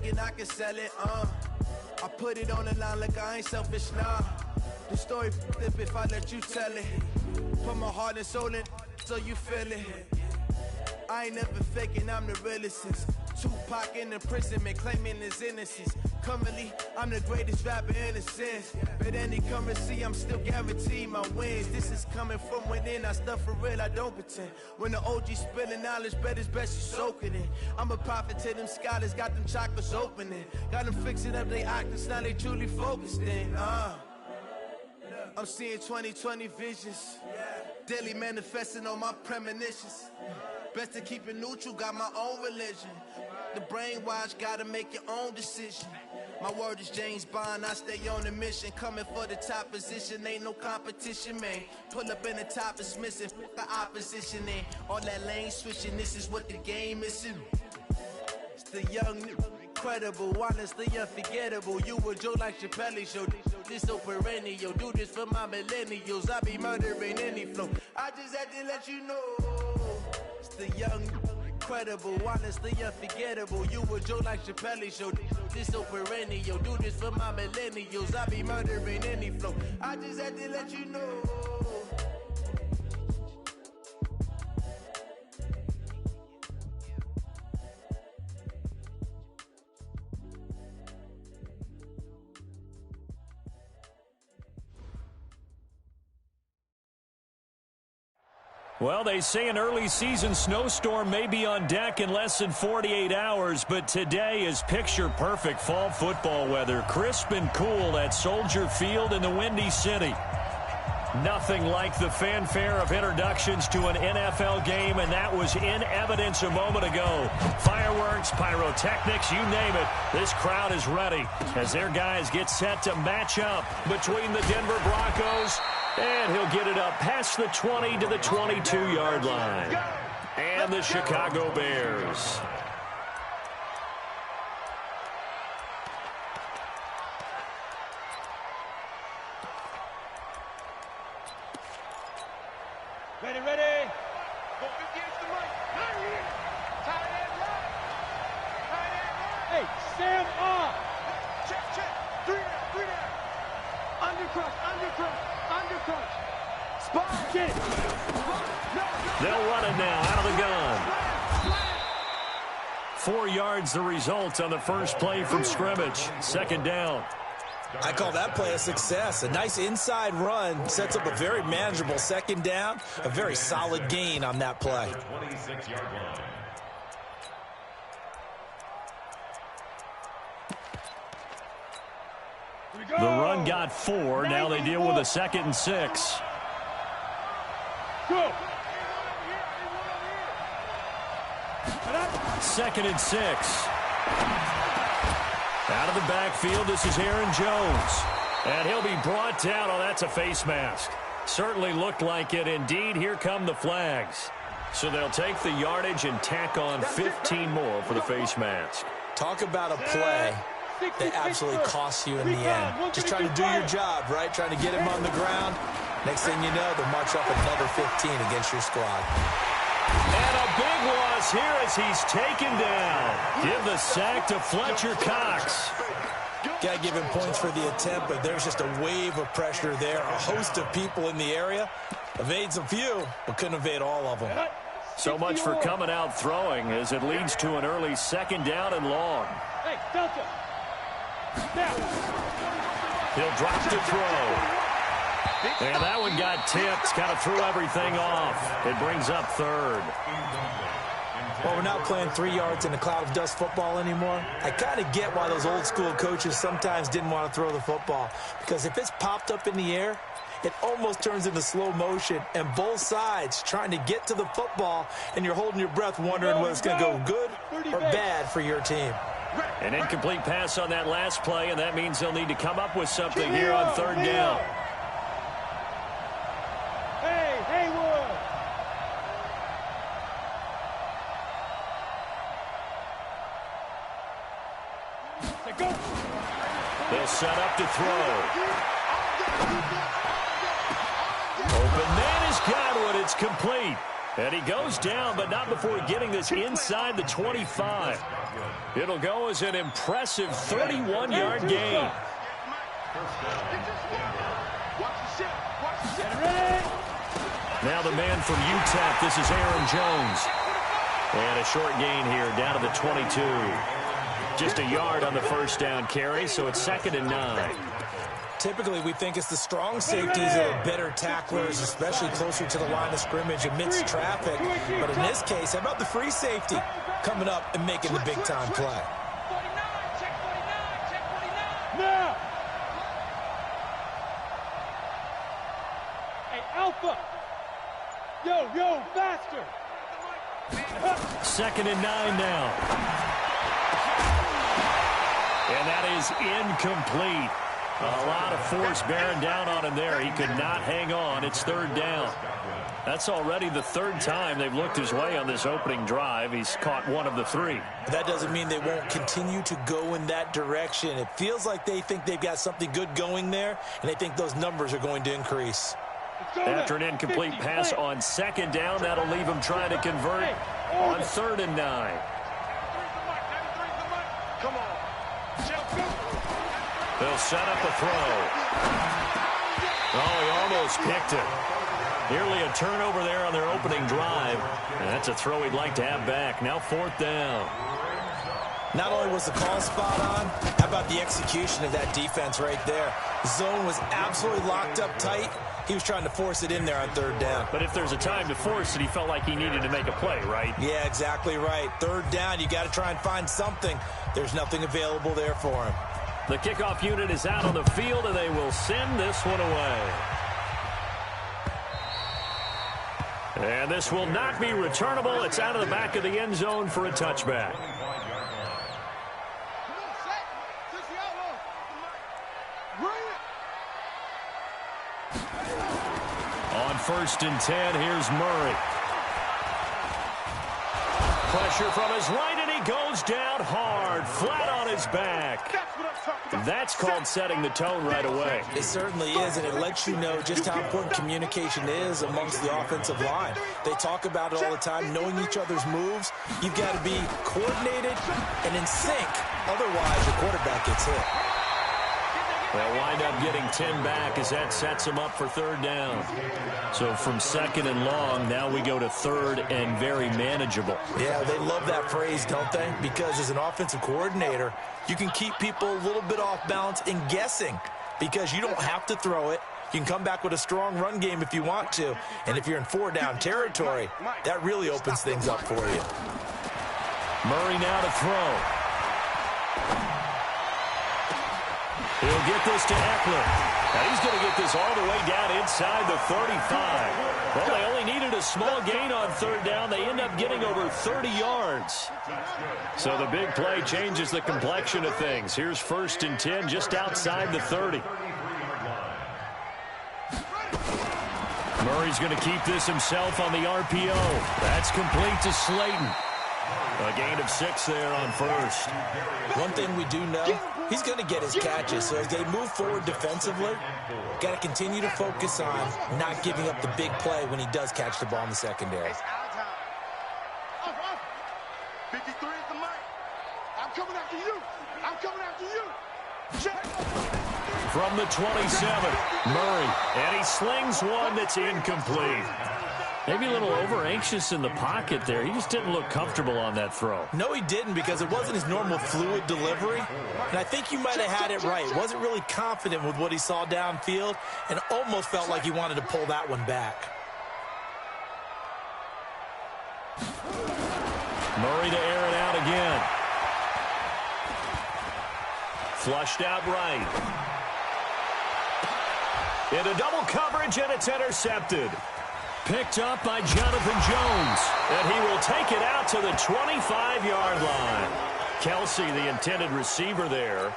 thinking I can sell it, I put it on the line like I ain't selfish, nah. The story flip if I let you tell it. Put my heart and soul in so you feel it. I ain't never faking, I'm the realest since Tupac in imprisonment, claiming his innocence. Currently, I'm the greatest rapper in a sense. But any currency, I'm still guaranteed my wins. This is coming from within, I stuff for real, I don't pretend. When the OG spilling knowledge, bet it's best you soak it in. I'm a prophet to them scholars, got them chakras opening. Got them fixing up their octaves, now they truly focused in. I'm seeing 2020 visions. Daily manifesting on my premonitions. Best to keep it neutral, got my own religion. The brainwash, gotta make your own decision. My word is James Bond, I stay on a mission. Coming for the top position, ain't no competition, man. Pull up in the top is missing, the opposition in. All that lane switching, this is what the game is in. It's the young, incredible, honestly unforgettable. You a joke like Chappelle show. This so perennial, do this for my millennials. I be murdering any flow. I just had to let you know. It's the young, incredible, honestly unforgettable. You a joke like Chappelle show. This so perennial, do this for my millennials. I be murdering any flow. I just had to let you know. Well, they say an early season snowstorm may be on deck in less than 48 hours, but today is picture-perfect fall football weather. Crisp and cool at Soldier Field in the Windy City. Nothing like the fanfare of introductions to an NFL game, and that was in evidence a moment ago. Fireworks, pyrotechnics, you name it. This crowd is ready as their guys get set to match up between the Denver Broncos, and he'll get it up past the 20 to the 22-yard line. And the Chicago Bears. Ready, ready. Go against the right. Tight end right. Tight end right. Hey, stand up. Check, check. Three down. Undercrush. Spot. Get it. They'll run it now out of the gun. 4 yards the result on the first play from scrimmage. Second down. I call that play a success. A nice inside run sets up a very manageable second down. A very solid gain on that play. The run got 4. Now they deal with a 2nd and 6. Go. 2nd and 6. Out of the backfield, this is Aaron Jones. And he'll be brought down. Oh, that's a face mask. Certainly looked like it. Indeed, here come the flags. So they'll take the yardage and tack on 15 more for the face mask. Talk about a play that absolutely costs you in the end. Just trying to do your job, right? Trying to get him on the ground. Next thing you know, they'll march up another 15 against your squad. And a big loss here as he's taken down. Give the sack to Fletcher Cox. Got to give him points for the attempt, but there's just a wave of pressure there. A host of people in the area. Evades a few, but couldn't evade all of them. So much for coming out throwing as it leads to an early 2nd down and long. Hey, Delta. He'll drop to throw. And that one got tipped. Kind of threw everything off. It brings up 3rd. Well, we're not playing 3 yards in a cloud of dust football anymore. I kind of get why those old school coaches sometimes didn't want to throw the football. Because if it's popped up in the air, it almost turns into slow motion. And both sides trying to get to the football, and you're holding your breath wondering whether it's going to go good or bad for your team. An incomplete pass on that last play, and that means they'll need to come up with something here on 3rd down. Hey, Haywood. Go. They'll set up to throw. Open man is Godwin. It's complete. And he goes down, but not before getting this inside the 25. It'll go as an impressive 31-yard gain. Now the man from UTEP, this is Aaron Jones. And a short gain here, down to the 22. Just a yard on the first down carry, so it's 2nd and 9. Typically, we think it's the strong safeties that are better tacklers, especially closer to the line of scrimmage amidst traffic. But in this case, how about the free safety coming up and making the big-time play? Now! Hey, Alpha! Yo, faster! 2nd and 9 now. And that is incomplete. A lot of force bearing down on him there. He could not hang on. It's 3rd down. That's already the 3rd time they've looked his way on this opening drive. He's caught 1 of the 3. That doesn't mean they won't continue to go in that direction. It feels like they think they've got something good going there, and they think those numbers are going to increase. After an incomplete pass on 2nd down, that'll leave him trying to convert on 3rd and 9. Come on. They'll set up a throw. Oh, he almost picked it. Nearly a turnover there on their opening drive. And that's a throw he'd like to have back. Now 4th down. Not only was the call spot on, how about the execution of that defense right there? The zone was absolutely locked up tight. He was trying to force it in there on 3rd down. But if there's a time to force it, he felt like he needed to make a play, right? Yeah, exactly right. 3rd down, you got to try and find something. There's nothing available there for him. The kickoff unit is out on the field, and they will send this one away. And this will not be returnable. It's out of the back of the end zone for a touchback. On 1st and 10, here's Murray. Pressure from his right, and he goes down hard, flat on his back. That's called setting the tone right away. It certainly is, and it lets you know just how important communication is amongst the offensive line. They talk about it all the time, knowing each other's moves. You've got to be coordinated and in sync. Otherwise, your quarterback gets hit. They'll wind up getting 10 back as that sets them up for 3rd down. So from 2nd and long, now we go to 3rd and very manageable. Yeah, they love that phrase, don't they? Because as an offensive coordinator, you can keep people a little bit off balance and guessing because you don't have to throw it. You can come back with a strong run game if you want to. And if you're in 4-down territory, that really opens things up for you. Murray now to throw. He'll get this to Eckler. And he's going to get this all the way down inside the 35. Well, they only needed a small gain on 3rd down. They end up getting over 30 yards. So the big play changes the complexion of things. Here's 1st and 10 just outside the 30. Murray's going to keep this himself on the RPO. That's complete to Slayton. A gain of 6 there on 1st. One thing we do know, he's going to get his catches. So as they move forward defensively, got to continue to focus on not giving up the big play when he does catch the ball in the secondary. 53 is the mic. I'm coming after you. I'm coming after you. Check. From the 27, Murray. And he slings one that's incomplete. Maybe a little over-anxious in the pocket there. He just didn't look comfortable on that throw. No, he didn't because it wasn't his normal fluid delivery. And I think you might have had it right. Wasn't really confident with what he saw downfield and almost felt like he wanted to pull that one back. Murray to air it out again. Flushed out right. Into double coverage, and it's intercepted. Picked up by Jonathan Jones, and he will take it out to the 25-yard line. Kelsey, the intended receiver there.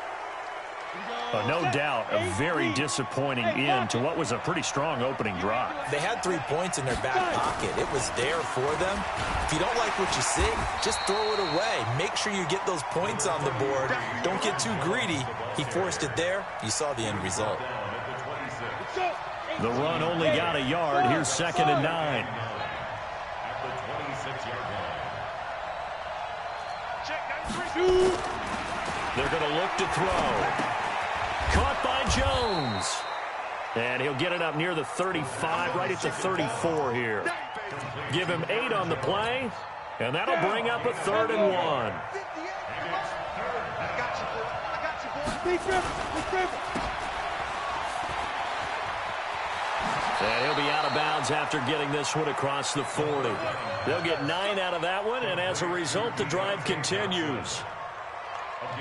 No doubt, a very disappointing end to what was a pretty strong opening drive. They had 3 points in their back pocket. It was there for them. If you don't like what you see, just throw it away. Make sure you get those points on the board. Don't get too greedy. He forced it there. You saw the end result. The run only got a yard. Here's 2nd and 9. They're going to look to throw. Caught by Jones. And he'll get it up near the 35, right at the 34 here. Give him 8 on the play, and that'll bring up a 3rd and 1. And he'll be out of bounds after getting this one across the 40. They'll get 9 out of that one, and as a result, the drive continues.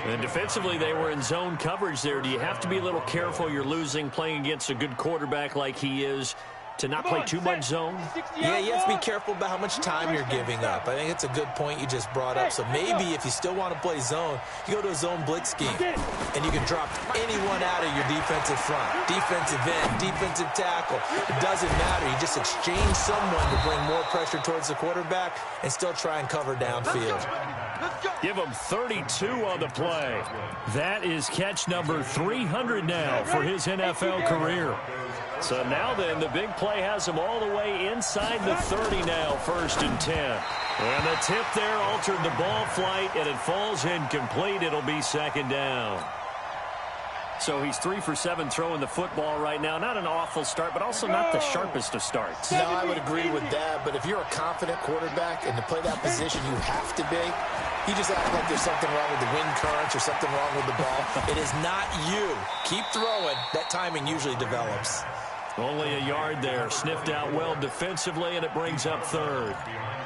And defensively, they were in zone coverage there. Do you have to be a little careful? You're losing playing against a good quarterback like he is to not play too much zone? Yeah, you have to be careful about how much time you're giving up. I think it's a good point you just brought up. So maybe if you still want to play zone, you go to a zone blitz scheme, and you can drop anyone out of your defensive front, defensive end, defensive tackle. It doesn't matter. You just exchange someone to bring more pressure towards the quarterback and still try and cover downfield. Give him 32 on the play. That is catch number 300 now for his NFL career. So now then, the big play has him all the way inside the 30 now, 1st and 10. And the tip there altered the ball flight, and it falls incomplete. It'll be 2nd down. So he's 3 for 7 throwing the football right now. Not an awful start, but also not the sharpest of starts. No, I would agree with that. But if you're a confident quarterback and to play that position, you have to be. You just act like there's something wrong with the wind currents or something wrong with the ball. It is not you. Keep throwing. That timing usually develops. Only a yard there. Sniffed out well defensively, and it brings up 3rd.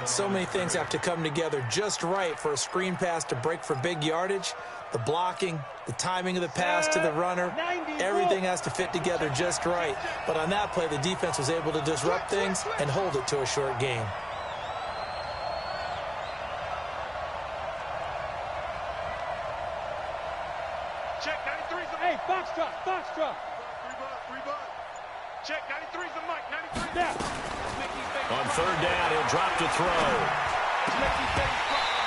So many things have to come together just right for a screen pass to break for big yardage. The blocking, the timing of the pass to the runner, everything has to fit together just right. But on that play, the defense was able to disrupt things and hold it to a short game. Check 93's the hey, Foxtrot, Foxtrot. Check 93's the mic, 93's down. On 3rd down, he'll drop to throw.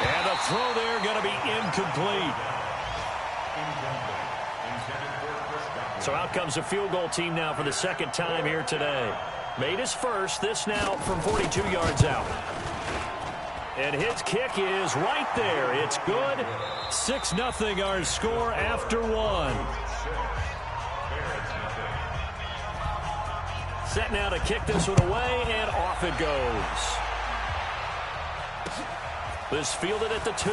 And the throw there going to be incomplete. So out comes a field goal team now for the 2nd time here today. Made his first, this now from 42 yards out. And his kick is right there. It's good. 6-0 our score after 1. Set now to kick this one away, and off it goes. This fielded at the 2.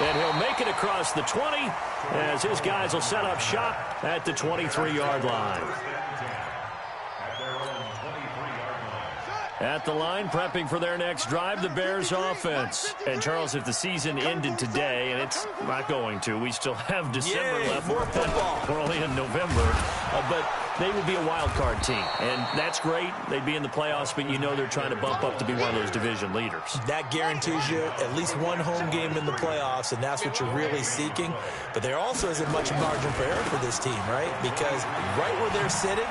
And he'll make it across the 20 as his guys will set up shop at the 23-yard line. At the line, prepping for their next drive, the Bears offense. And, Charles, if the season ended today, and it's not going to, we still have December left. More football. We're only in November. But they would be a wild card team. And that's great. They'd be in the playoffs, but you know they're trying to bump up to be one of those division leaders. That guarantees you at least one home game in the playoffs, and that's what you're really seeking. But there also isn't much margin for error for this team, right? Because right where they're sitting,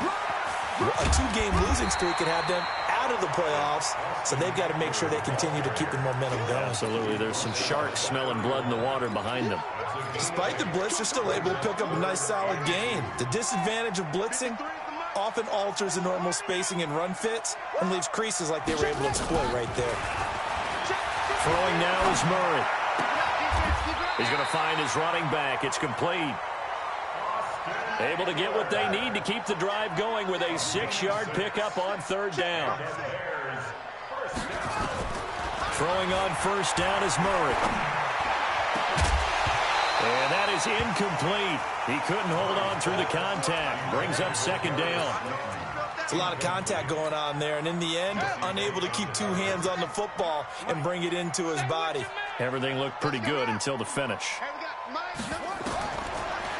a 2-game losing streak could have them out of the playoffs, so they've got to make sure they continue to keep the momentum going. Absolutely. There's some sharks smelling blood in the water behind them. Despite the blitz, they're still able to pick up a nice solid gain. The disadvantage of blitzing often alters the normal spacing and run fits and leaves creases like they were able to exploit right there. Throwing now is Murray. He's going to find his running back. It's complete. Able to get what they need to keep the drive going with a 6-yard pickup on 3rd down. Throwing on 1st down is Murray. And that is incomplete. He couldn't hold on through the contact. Brings up 2nd down. It's a lot of contact going on there, and in the end, unable to keep 2 hands on the football and bring it into his body. Everything looked pretty good until the finish.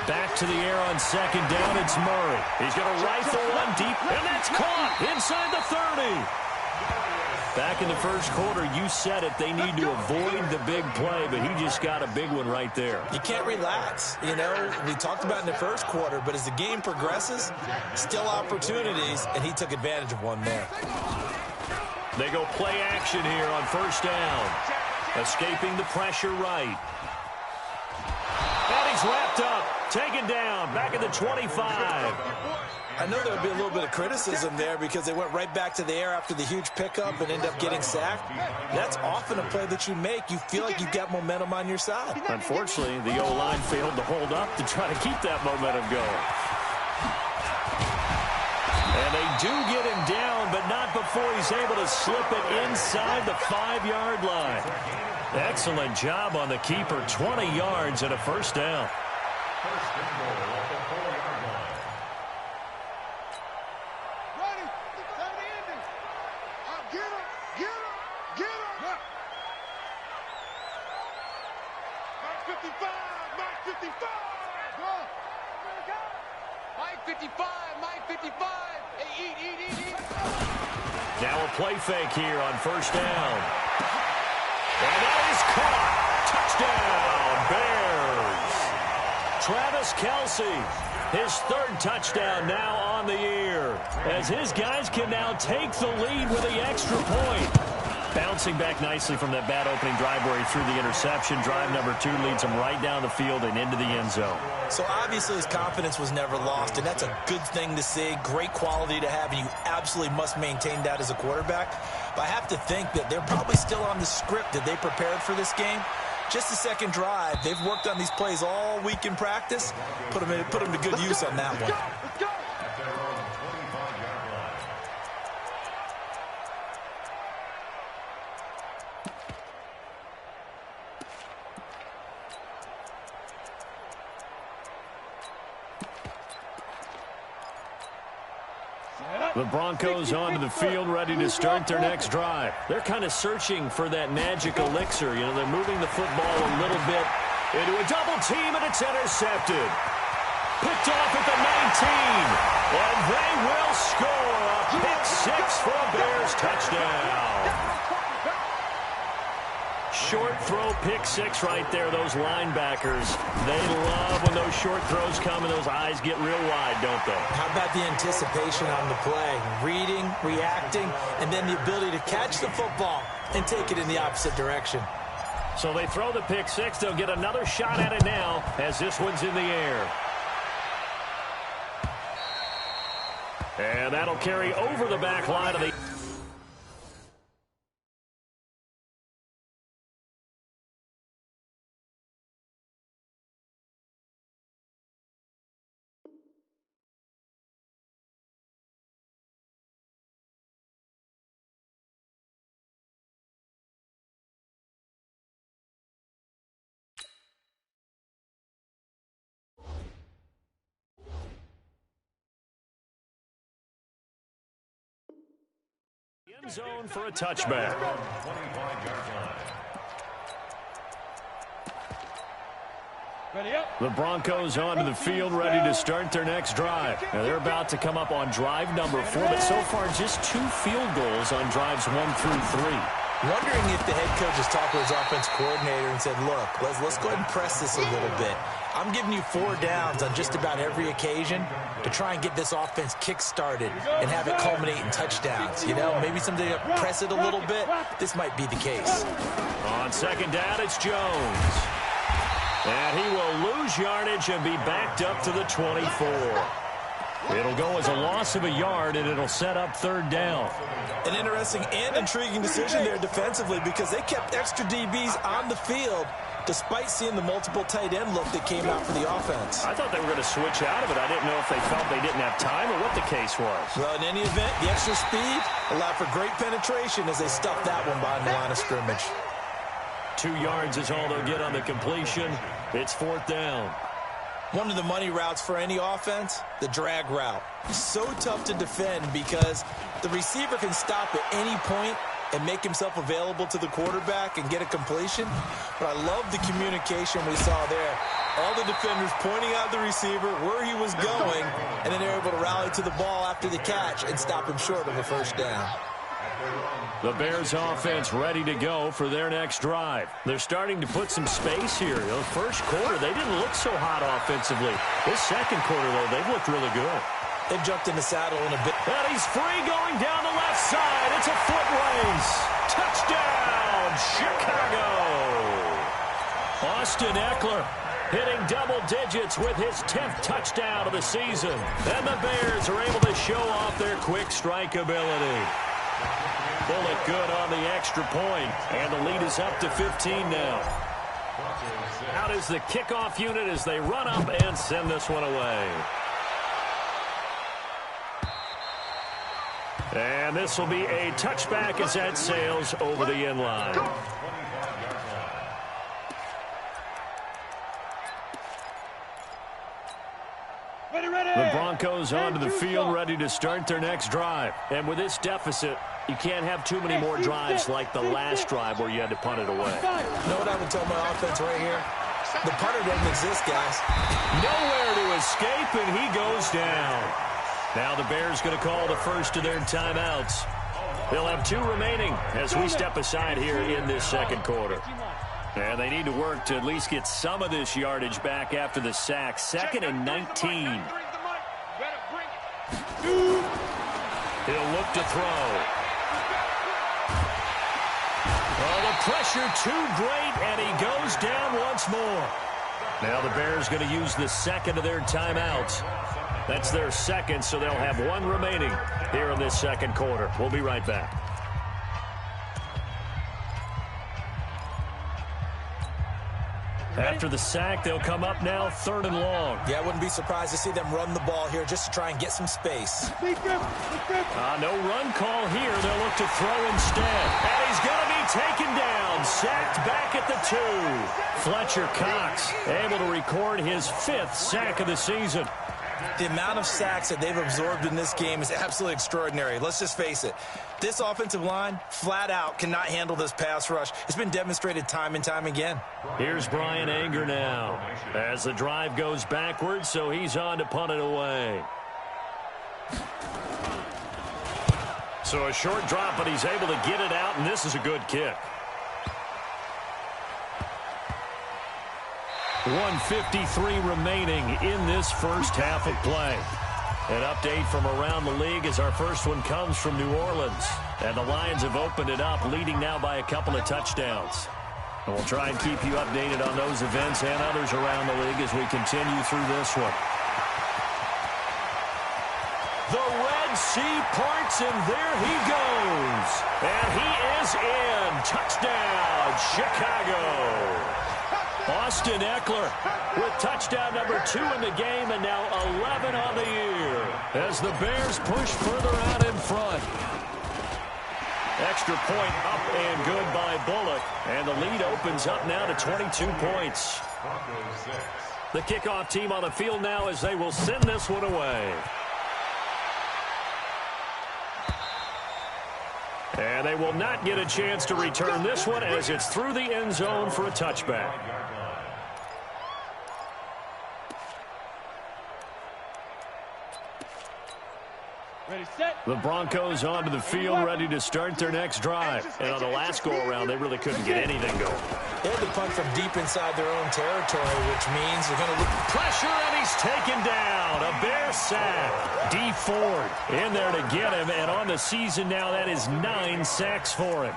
Back to the air on 2nd down, it's Murray. He's going to rifle one deep, and that's caught inside the 30. Back in the first quarter, you said it, they need to avoid the big play, but he just got a big one right there. You can't relax. You know, we talked about in the first quarter, but as the game progresses, still opportunities, and he took advantage of one there. They go play action here on 1st down. Escaping the pressure right. And he's wrapped up, taken down, back at the 25. I I know there would be a little bit of criticism there because they went right back to the air after the huge pickup and end up getting sacked. That's often a play that you make. You feel like you've got momentum on your side. Unfortunately, the O-line failed to hold up to try to keep that momentum going. And they do get him down, but not before he's able to slip it inside the 5-yard line. Excellent job on the keeper. 20 yards and a first down. Now a play fake here on first down. And that is caught. Touchdown, Bears. Travis Kelce, his 3rd touchdown now on the year, as his guys can now take the lead with the extra point. Bouncing back nicely from that bad opening drive where he threw the interception. Drive number 2 leads him right down the field and into the end zone. So obviously his confidence was never lost, and that's a good thing to see. Great quality to have, and you absolutely must maintain that as a quarterback. But I have to think that they're probably still on the script that they prepared for this game. Just the second drive. They've worked on these plays all week in practice. Put them to good use on that one. The Broncos onto the field, ready to start their next drive. They're kind of searching for that magic elixir. You know, they're moving the football a little bit into a double team, and it's intercepted. Picked off at the 19, and they will score a pick 6 for a Bears touchdown. Short throw, pick 6 right there. Those linebackers, they love when those short throws come and those eyes get real wide, don't they? How about the anticipation on the play? Reading, reacting, and then the ability to catch the football and take it in the opposite direction. So they throw the pick 6. They'll get another shot at it now as this one's in the air. And that'll carry over the back line of the... end zone for a touchback. The Broncos onto the field, ready to start their next drive. Now they're about to come up on drive number 4, but so far just 2 field goals on drives 1 through 3. Wondering if the head coach has talked with his offense coordinator and said, look, let's go ahead and press this a little bit. I'm giving you 4 downs on just about every occasion to try and get this offense kick-started and have it culminate in touchdowns. You know, maybe someday press it a little bit. This might be the case. On second down, it's Jones. And he will lose yardage and be backed up to the 24. It'll go as a loss of a yard, and it'll set up 3rd down. An interesting and intriguing decision there defensively because they kept extra DBs on the field despite seeing the multiple tight end look that came out for the offense. I thought they were going to switch out of it. I didn't know if they felt they didn't have time or what the case was. Well, in any event, the extra speed allowed for great penetration as they stuffed that one behind the line of scrimmage. 2 yards is all they'll get on the completion. It's 4th down. One of the money routes for any offense, the drag route. So tough to defend because the receiver can stop at any point and make himself available to the quarterback and get a completion. But I love the communication we saw there. All the defenders pointing out the receiver, where he was going, and then they're able to rally to the ball after the catch and stop him short of a 1st down. The Bears offense ready to go for their next drive. They're starting to put some space here. You know, the first quarter, they didn't look so hot offensively. This second quarter, though, they've looked really good. They've jumped in the saddle in a bit. And he's free going down the left side. It's a foot race. Touchdown, Chicago. Austin Eckler hitting double digits with his 10th touchdown of the season. And the Bears are able to show off their quick strike ability. Bullock good on the extra point, and the lead is up to 15 now. Out is the kickoff unit as they run up and send this one away. And this will be a touchback as that sails over the end line. The Broncos onto the field, ready to start their next drive. And with this deficit, you can't have too many more drives like the last drive where you had to punt it away. You know what I would tell my offense right here? The punter doesn't exist, guys. Nowhere to escape, and he goes down. Now the Bears going to call the first of their timeouts. They'll have 2 remaining as we step aside here in this second quarter. And they need to work to at least get some of this yardage back after the sack. 2nd and 19. He'll look to throw. Oh, the pressure too great, and he goes down once more. Now the Bears going to use the second of their timeouts. That's their second, so they'll have 1 remaining here in this second quarter. We'll be right back. After the sack, they'll come up now 3rd and long. Yeah, I wouldn't be surprised to see them run the ball here just to try and get some space. No run call here. They'll look to throw instead. And he's going to be taken down. Sacked back at the 2. Fletcher Cox able to record his 5th sack of the season. The amount of sacks that they've absorbed in this game is absolutely extraordinary. Let's just face it. This offensive line, flat out, cannot handle this pass rush. It's been demonstrated time and time again. Here's Brian Anger now as the drive goes backwards, so he's on to punt it away. So a short drop, but he's able to get it out, and this is a good kick. 1:53 remaining in this first half of play. An update from around the league as our first one comes from New Orleans. And the Lions have opened it up, leading now by a couple of touchdowns. And we'll try and keep you updated on those events and others around the league as we continue through this one. The Red Sea parts, and there he goes. And he is in. Touchdown, Chicago. Austin Eckler with touchdown number 2 in the game, and now 11 on the year as the Bears push further out in front. Extra point up and good by Bullock, and the lead opens up now to 22 points. The kickoff team on the field now as they will send this one away. And they will not get a chance to return this one as it's through the end zone for a touchback. The Broncos onto the field, ready to start their next drive. And on the last go-around, they really couldn't get anything going. They had to punt from deep inside their own territory, which means they're going to look. Pressure, and he's taken down. A Bear sack. D. Ford in there to get him. And on the season now, that is 9 sacks for him.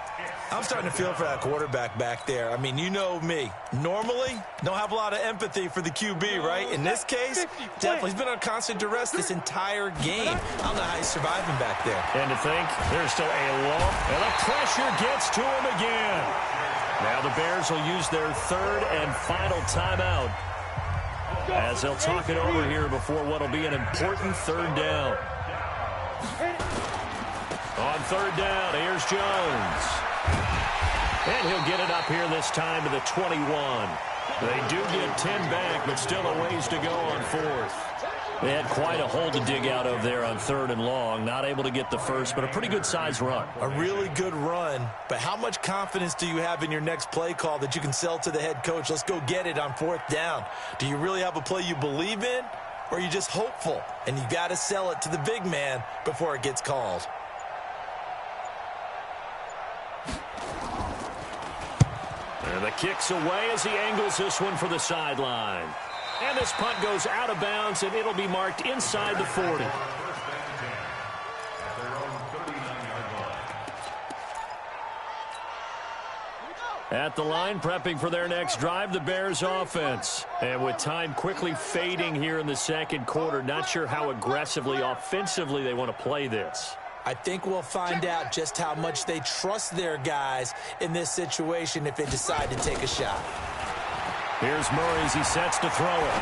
I'm starting to feel for that quarterback back there. I mean, you know me. Normally, don't have a lot of empathy for the QB, right? In this case, definitely. He's been on constant duress this entire game. I don't know how he's surviving back there. And to think, there's still a long, and the pressure gets to him again. Now the Bears will use their 3rd and final timeout as they'll talk it over here before what will be an important 3rd down. On 3rd down, here's Jones. And he'll get it up here this time to the 21. They do get 10 back, but still a ways to go on 4th. They had quite a hole to dig out of there on 3rd and long. Not able to get the first, but a pretty good-sized run. A really good run, but how much confidence do you have in your next play call that you can sell to the head coach? Let's go get it on 4th down. Do you really have a play you believe in, or are you just hopeful? And you got to sell it to the big man before it gets called. And the kick's away as he angles this one for the sideline. And this punt goes out of bounds, and it'll be marked inside the 40. At the line, prepping for their next drive, the Bears offense. And with time quickly fading here in the second quarter, not sure how aggressively, offensively they want to play this. I think we'll find out just how much they trust their guys in this situation if they decide to take a shot. Here's Murray as he sets to throw it.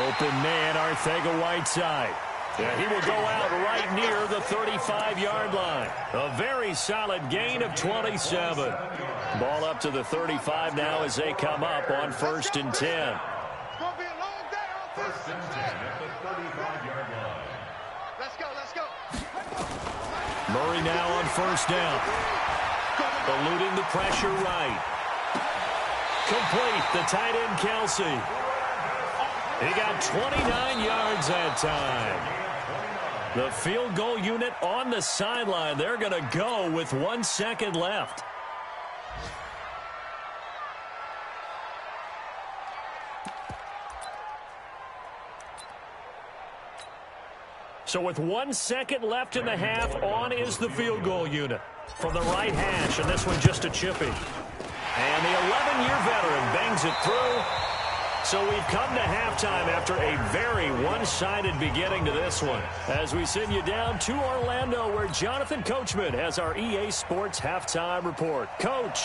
Open man, Arcega-Whiteside. Yeah, he will go out right near the 35-yard line. A very solid gain of 27. Ball up to the 35 now as they come up on 1st and 10. It's going to be a long day on 1st and 10 at the 35-yard line. Let's go, let's go. Murray now on 1st down. Eluding the pressure right. Complete, the tight end Kelsey. He got 29 yards that time. The field goal unit on the sideline. They're going to go with 1 second left. So with 1 second left in the half, on is the field goal unit from the right hash, and this one just a chippy. And the 11-year veteran bangs it through. So we've come to halftime after a very one-sided beginning to this one. As we send you down to Orlando, where Jonathan Coachman has our EA Sports halftime report. Coach,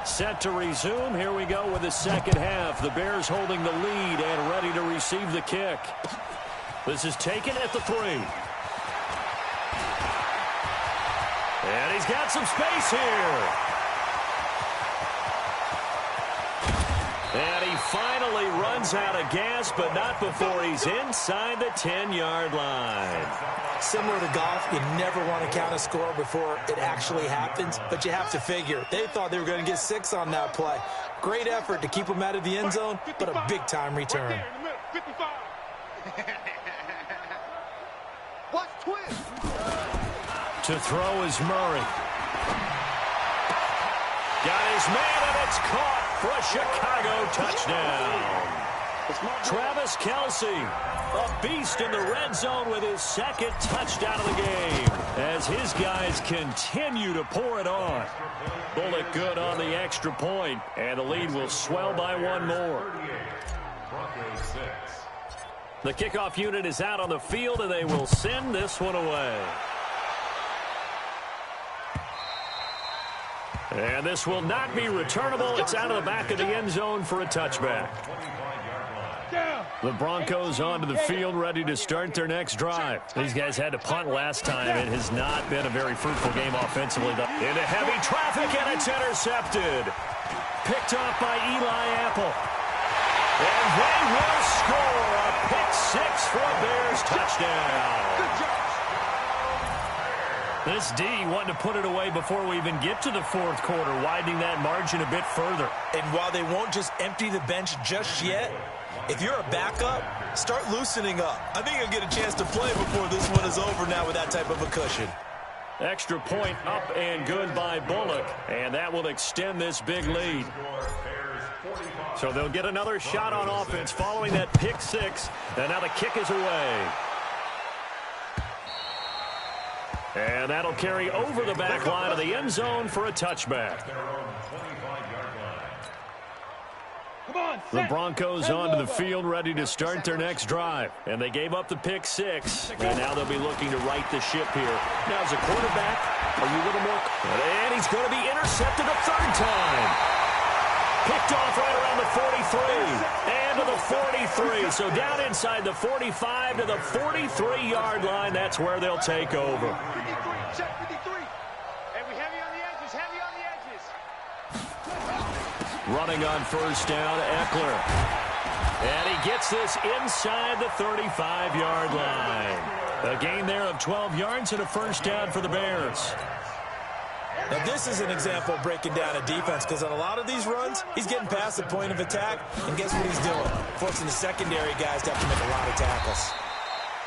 set to resume. Here we go with the second half. The Bears holding the lead and ready to receive the kick. This is taken at the 3. And he's got some space here. And he finally runs out of gas, but not before he's inside the 10-yard line. Similar to golf, you never want to count a score before it actually happens, but you have to figure. They thought they were going to get 6 on that play. Great effort to keep them out of the end zone, but a big-time return. Watch twist. To throw is Murray. Got his man, and it's caught for a Chicago touchdown. Travis Kelce, a beast in the red zone with his second touchdown of the game as his guys continue to pour it on. Bullock good on the extra point, and the lead will swell by 1 more. The kickoff unit is out on the field, and they will send this one away. And this will not be returnable. It's out of the back of the end zone for a touchback. The Broncos onto the field, ready to start their next drive. These guys had to punt last time. It has not been a very fruitful game offensively. Into heavy traffic, and it's intercepted. Picked off by Eli Apple. And they will score a pick 6 for a Bears touchdown. Good job. This D wanted to put it away before we even get to the 4th quarter, widening that margin a bit further. And while they won't just empty the bench just yet, if you're a backup, start loosening up. I think you'll get a chance to play before this one is over now with that type of a cushion. Extra point up and good by Bullock, and that will extend this big lead. So they'll get another shot on offense following that pick 6, and now the kick is away. And that'll carry over the back line of the end zone for a touchback. The Broncos onto the field, ready to start their next drive. And they gave up the pick 6, and now they'll be looking to right the ship here. Now, as a quarterback, are you a little more... And he's going to be intercepted a 3rd time. Picked off right around the 43 and to the 43. So down inside the 45 to the 43-yard line. That's where they'll take over. 53, check 53. And we heavy on the edges, heavy on the edges. Running on 1st down, Eckler. And he gets this inside the 35-yard line. A gain there of 12 yards and a 1st down for the Bears. Now, this is an example of breaking down a defense, because on a lot of these runs, he's getting past the point of attack, and guess what he's doing? Forcing the secondary guys to have to make a lot of tackles.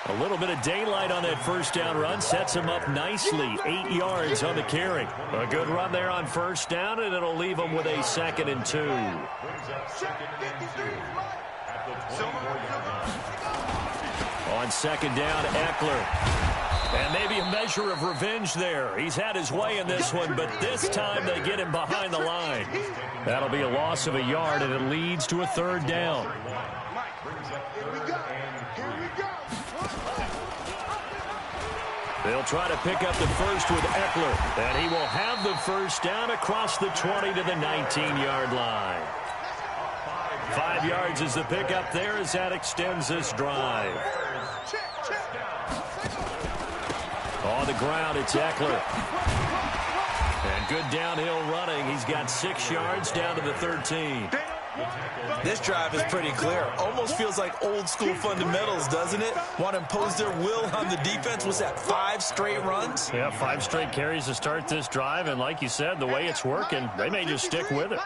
A little bit of daylight on that 1st down run sets him up nicely. 8 yards on the carry. A good run there on 1st down, and it'll leave him with a 2nd and 2. On 2nd down, Eckler. And maybe a measure of revenge there. He's had his way in this one, but this time they get him behind the line. That'll be a loss of a yard, and it leads to a third down. They'll try to pick up the first with Eckler, and he will have the first down across the 20 to the 19-yard line. 5 yards is the pickup there as that extends this drive. On the ground, it's Eckler. And good downhill running. He's got 6 yards down to the 13. This drive is pretty clear. Almost feels like old school fundamentals, doesn't it? Want to impose their will on the defense. Was that 5 straight runs? Yeah, 5 straight carries to start this drive. And like you said, the way it's working, they may just stick with it.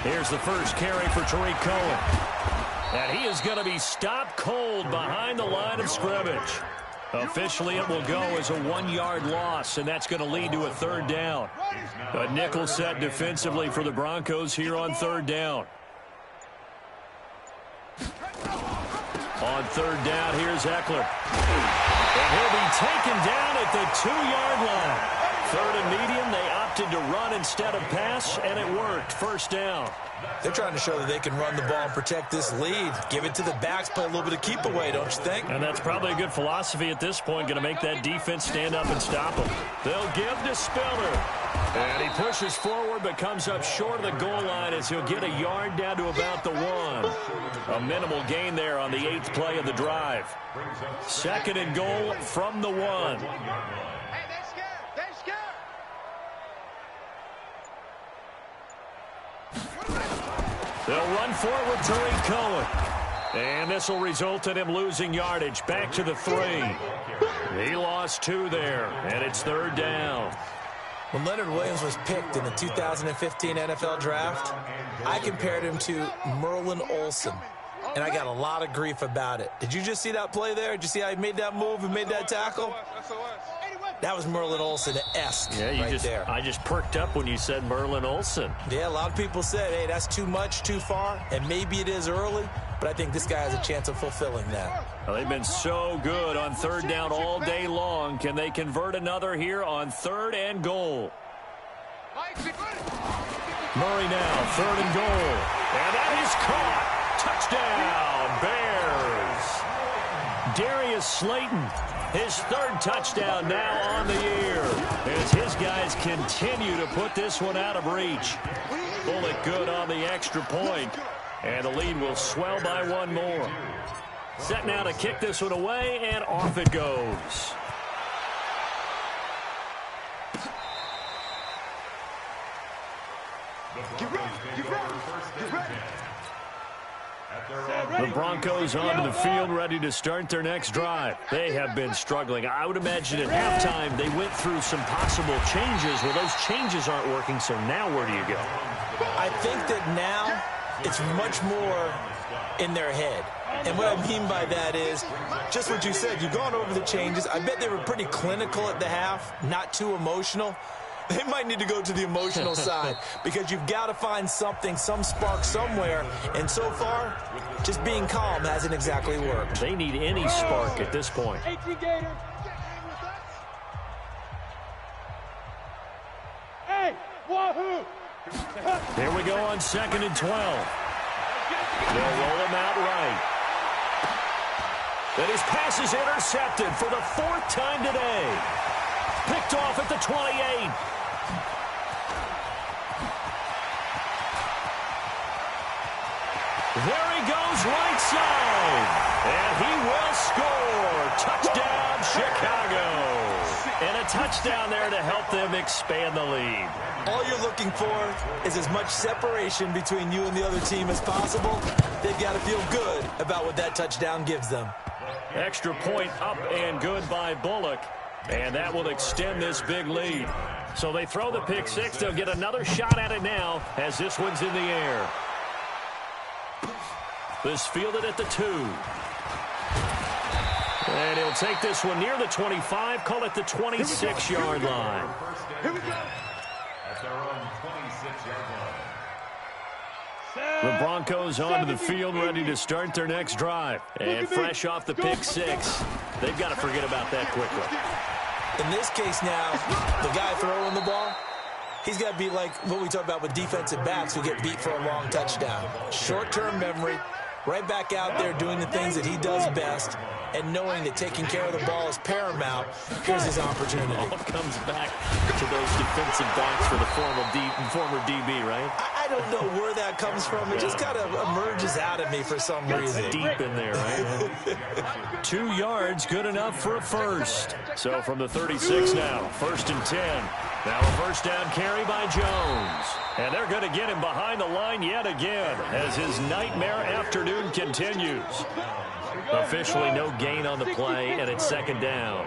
Here's the first carry for Tariq Cohen. And he is going to be stopped cold behind the line of scrimmage. Officially, it will go as a 1-yard loss, and that's going to lead to a third down. A nickel set defensively for the Broncos here on third down. On third down, here's Eckler. And he'll be taken down at the 2-yard line. Third and medium, they opted to run instead of pass, and it worked. First down. They're trying to show that they can run the ball and protect this lead. Give it to the backs, play a little bit of keep away, don't you think? And that's probably a good philosophy at this point, going to make that defense stand up and stop them. They'll give to Spiller. And he pushes forward but comes up short of the goal line as he'll get a yard down to about the 1. A minimal gain there on the 8th play of the drive. Second and goal from the 1. They'll run for it with Tariq Cohen. And this will result in him losing yardage. Back to the 3. He lost 2 there, and it's third down. When Leonard Williams was picked in the 2015 NFL Draft, I compared him to Merlin Olsen, and I got a lot of grief about it. Did you just see that play there? Did you see how he made that move and made that tackle? That was Merlin Olsen-esque there. I just perked up when you said Merlin Olsen. Yeah, a lot of people said, hey, that's too much, too far, and maybe it is early, but I think this guy has a chance of fulfilling that. Well, they've been so good on third down all day long. Can they convert another here on third and goal? Murray now, third and goal. And that is caught. Touchdown, Bears. Darius Slayton. His third touchdown now on the year as his guys continue to put this one out of reach. Bullock good on the extra point, and the lead will swell by 1 more. Set now to kick this one away, and off it goes. Get ready, get ready, get ready. The Broncos onto the field, ready to start their next drive. They have been struggling. I would imagine at halftime they went through some possible changes. Well, those changes aren't working, so now where do you go? I think that now it's much more in their head. And what I mean by that is just what you said. You've gone over the changes. I bet they were pretty clinical at the half, not too emotional. They might need to go to the emotional side because you've got to find something, some spark somewhere. And so far, just being calm hasn't exactly worked. They need any spark at this point. 18 Gators. Hey, wahoo! Here we go on 2nd and 12. They'll roll him out right. Then his pass is intercepted for the 4th time today. Picked off at the 28. There he goes right side. And he will score. Touchdown, Chicago. And a touchdown there to help them expand the lead. All you're looking for is as much separation between you and the other team as possible. They've got to feel good about what that touchdown gives them. Extra point up and good by Bullock. And that will extend this big lead. So they throw the pick 6. They'll get another shot at it now as this one's in the air. This fielded at the 2. And he'll take this one near the 25, call it the 26-yard line. Here we go. At their own 26-yard line. The Broncos onto the field ready to start their next drive. And fresh off the pick six, they've got to forget about that quickly. In this case now, the guy throwing the ball, he's got to be like what we talk about with defensive backs who get beat for a long touchdown. Short-term memory, right back out there doing the things that he does best, and knowing that taking care of the ball is paramount. Here's his opportunity. All comes back to those defensive backs for the former DB, right? I don't know where that comes from. It just kind of emerges out of me for some reason. Deep in there, right? 2 yards, good enough for a first. So from the 36 now, 1st and 10. Now a first down carry by Jones. And they're going to get him behind the line yet again as his nightmare afternoon continues. Officially no gain on the play, and it's 2nd down.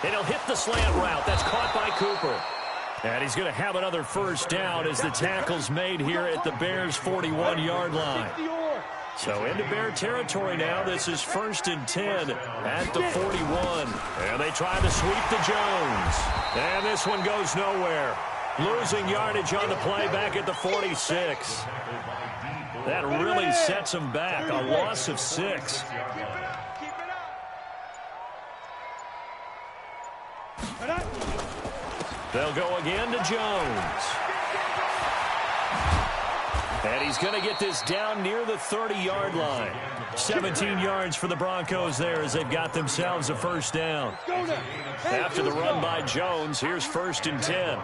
And he'll hit the slant route. That's caught by Cooper. And he's going to have another first down as the tackle's made here at the Bears' 41-yard line. So into Bear territory now. This is 1st and 10 at the 41. And they try to sweep to Jones. And this one goes nowhere. Losing yardage on the play back at the 46. That really sets them back. A loss of 6. They'll go again to Jones. And he's going to get this down near the 30-yard line. 17 yards for the Broncos there as they've got themselves a first down. After the run by Jones, here's 1st and 10.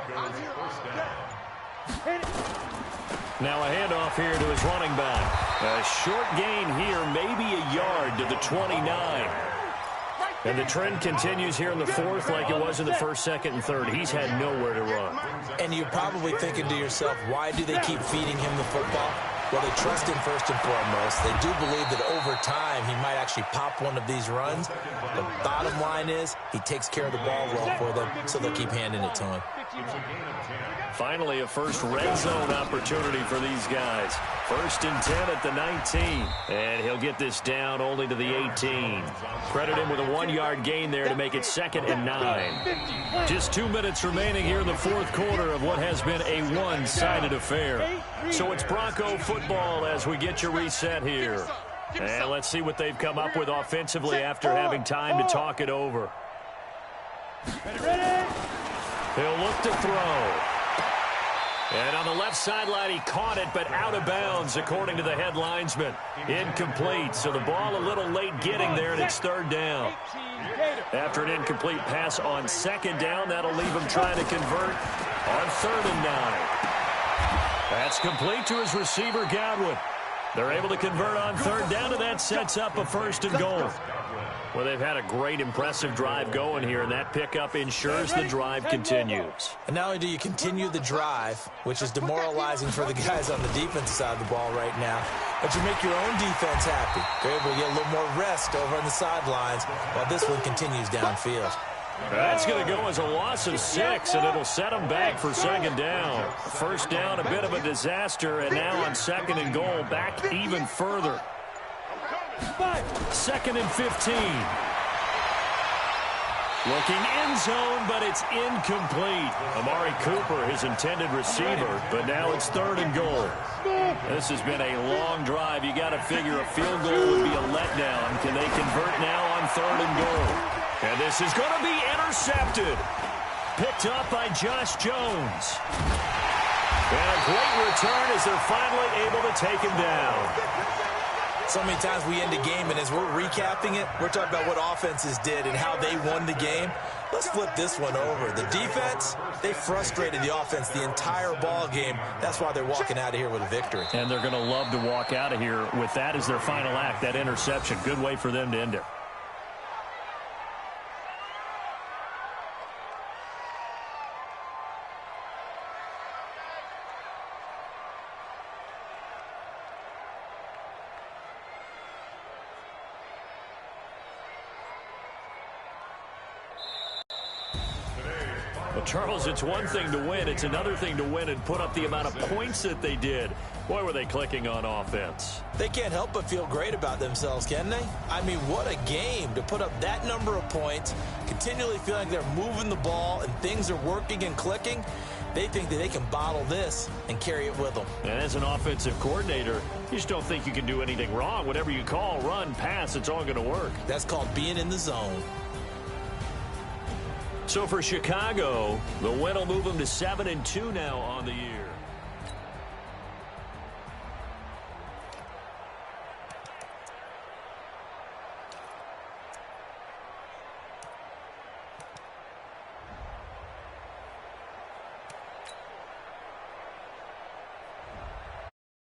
Now a handoff here to his running back. A short gain here, maybe a yard to the 29. And the trend continues here in the 4th like it was in the 1st, 2nd, and 3rd. He's had nowhere to run. And you're probably thinking to yourself, why do they keep feeding him the football? Well, they trust him first and foremost. They do believe that over time he might actually pop one of these runs. The bottom line is he takes care of the ball well for them, so they'll keep handing it to him. Finally, a first red zone opportunity for these guys. 1st and 10 at the 19. And he'll get this down only to the 18. Credit him with a 1-yard gain there to make it 2nd and 9. Just 2 minutes remaining here in the 4th quarter of what has been a one-sided affair. So it's Bronco football as we get you reset here. And let's see what they've come up with offensively after having time to talk it over. He'll look to throw. And on the left sideline, he caught it, but out of bounds, according to the head linesman. Incomplete, so the ball a little late getting there, and it's 3rd down. After an incomplete pass on 2nd down, that'll leave him trying to convert on 3rd and 9. That's complete to his receiver, Godwin. They're able to convert on 3rd down, and that sets up a 1st and goal. Well, they've had a great, impressive drive going here, and that pickup ensures the drive continues. And not only do you continue the drive, which is demoralizing for the guys on the defensive side of the ball right now, but you make your own defense happy. They're able to get a little more rest over on the sidelines while this one continues downfield. That's going to go as a loss of 6, and it'll set them back for 2nd down. 1st down, a bit of a disaster, and now on 2nd and goal, back even further. 2nd and 15. Looking end zone, but it's incomplete. Amari Cooper, his intended receiver, but now it's 3rd and goal. This has been a long drive. You got to figure a field goal would be a letdown. Can they convert now on 3rd and goal? And this is going to be intercepted. Picked up by Josh Jones. And a great return as they're finally able to take him down. So many times we end a game, and as we're recapping it, we're talking about what offenses did and how they won the game. Let's flip this one over. The defense, they frustrated the offense the entire ball game. That's why they're walking out of here with a victory. And they're going to love to walk out of here with that as their final act, that interception. Good way for them to end it. Well, Charles, it's one thing to win. It's another thing to win and put up the amount of points that they did. Boy, were they clicking on offense. They can't help but feel great about themselves, can they? I mean, what a game to put up that number of points, continually feeling like they're moving the ball and things are working and clicking. They think that they can bottle this and carry it with them. And as an offensive coordinator, you just don't think you can do anything wrong. Whatever you call, run, pass, it's all going to work. That's called being in the zone. So for Chicago, the win will move them to 7-2 now on the year.